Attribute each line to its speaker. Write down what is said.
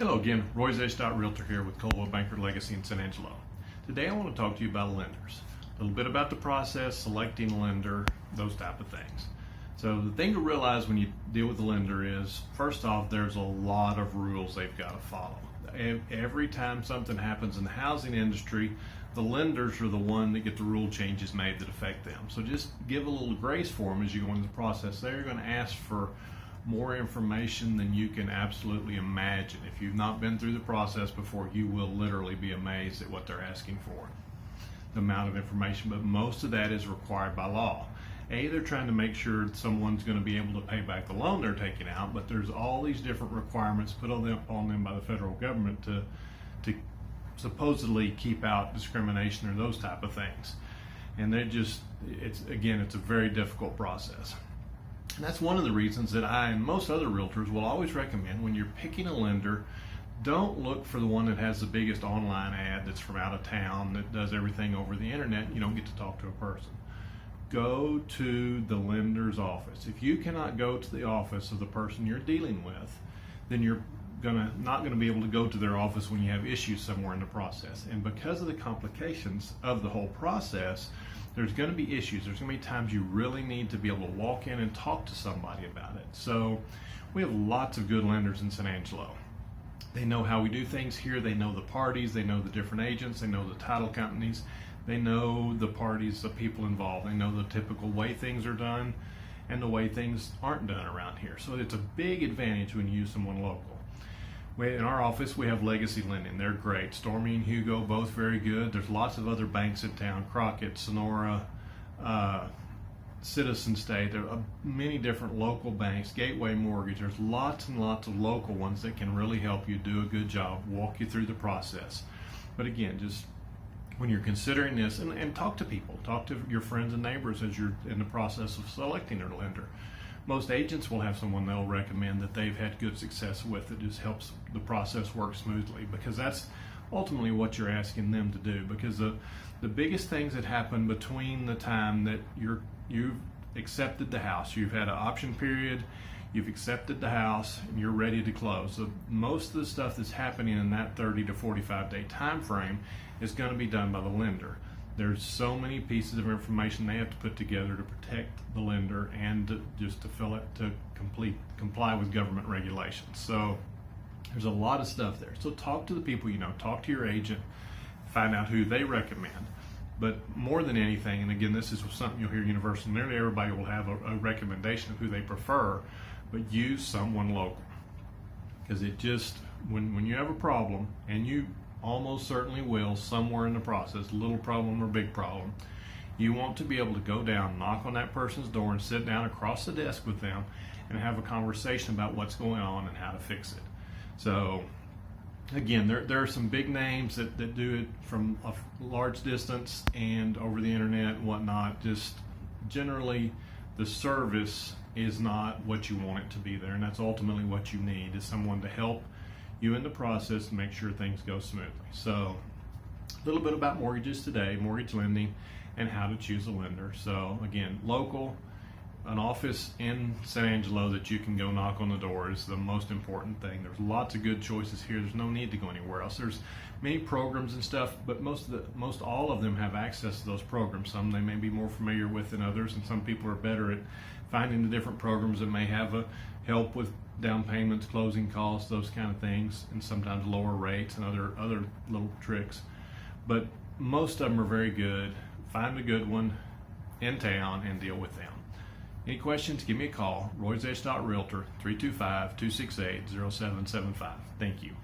Speaker 1: Hello again, RoyZesch.REALTOR here with Coldwell Banker Legacy in San Angelo. Today I want to talk to you about lenders. A little bit about the process, selecting a lender, those type of things. So the thing to realize when you deal with a lender is, first off, there's a lot of rules they've got to follow. Every time something happens in the housing industry, the lenders are the one that get the rule changes made that affect them. So just give a little grace for them as you go into the process. They're going to ask for more information than you can absolutely imagine. If you've not been through the process before, you will literally be amazed at what they're asking for, the amount of information, but most of that is required by law. They're trying to make sure someone's going to be able to pay back the loan they're taking out, but there's all these different requirements put on them by the federal government to supposedly keep out discrimination or those type of things. And it's a very difficult process. And that's one of the reasons that I and most other realtors will always recommend, when you're picking a lender, don't look for the one that has the biggest online ad that's from out of town, that does everything over the internet, and you don't get to talk to a person. Go to the lender's office. If you cannot go to the office of the person you're dealing with, then you're not going to be able to go to their office when you have issues somewhere in the process. And because of the complications of the whole process, there's going to be issues. There's going to be times you really need to be able to walk in and talk to somebody about it. So we have lots of good lenders in San Angelo. They know how we do things here. They know the parties. They know the different agents. They know the title companies. They know the parties, the people involved. They know the typical way things are done and the way things aren't done around here. So it's a big advantage when you use someone local. In our office, we have Legacy Lending. They're great. Stormy and Hugo, both very good. There's lots of other banks in town, Crockett, Sonora, Citizen State. There are many different local banks, Gateway Mortgage. There's lots and lots of local ones that can really help you do a good job, walk you through the process. But again, just when you're considering this, and talk to people, talk to your friends and neighbors as you're in the process of selecting their lender. Most agents will have someone they'll recommend that they've had good success with that just helps the process work smoothly, because that's ultimately what you're asking them to do. Because the biggest things that happen between the time that you've accepted the house, you've had an option period, you've accepted the house, and you're ready to close. So most of the stuff that's happening in that 30 to 45 day time frame is going to be done by the lender. There's so many pieces of information they have to put together to protect the lender and to comply with government regulations. So there's a lot of stuff there. So talk to the people you know, talk to your agent, find out who they recommend. But more than anything, and again, this is something you'll hear universal, nearly everybody will have a recommendation of who they prefer, but use someone local. Because when you have a problem, and you almost certainly will somewhere in the process, little problem or big problem, you want to be able to go down, knock on that person's door, and sit down across the desk with them and have a conversation about what's going on and how to fix it. So again, there are some big names that do it from a large distance and over the internet and whatnot. Just generally, the service is not what you want it to be there, and that's ultimately what you need, is someone to help you in the process to make sure things go smoothly. So a little bit about mortgages today, mortgage lending, and how to choose a lender. So again, local, an office in San Angelo that you can go knock on the door is the most important thing. There's lots of good choices here. There's no need to go anywhere else. There's many programs and stuff, but most all of them have access to those programs. Some they may be more familiar with than others, and some people are better at finding the different programs that may have a help with down payments, closing costs, those kind of things, and sometimes lower rates and other little tricks. But most of them are very good. Find a good one in town and deal with them. Any questions, give me a call. RoyZesch.REALTOR, 325-268-0775. Thank you.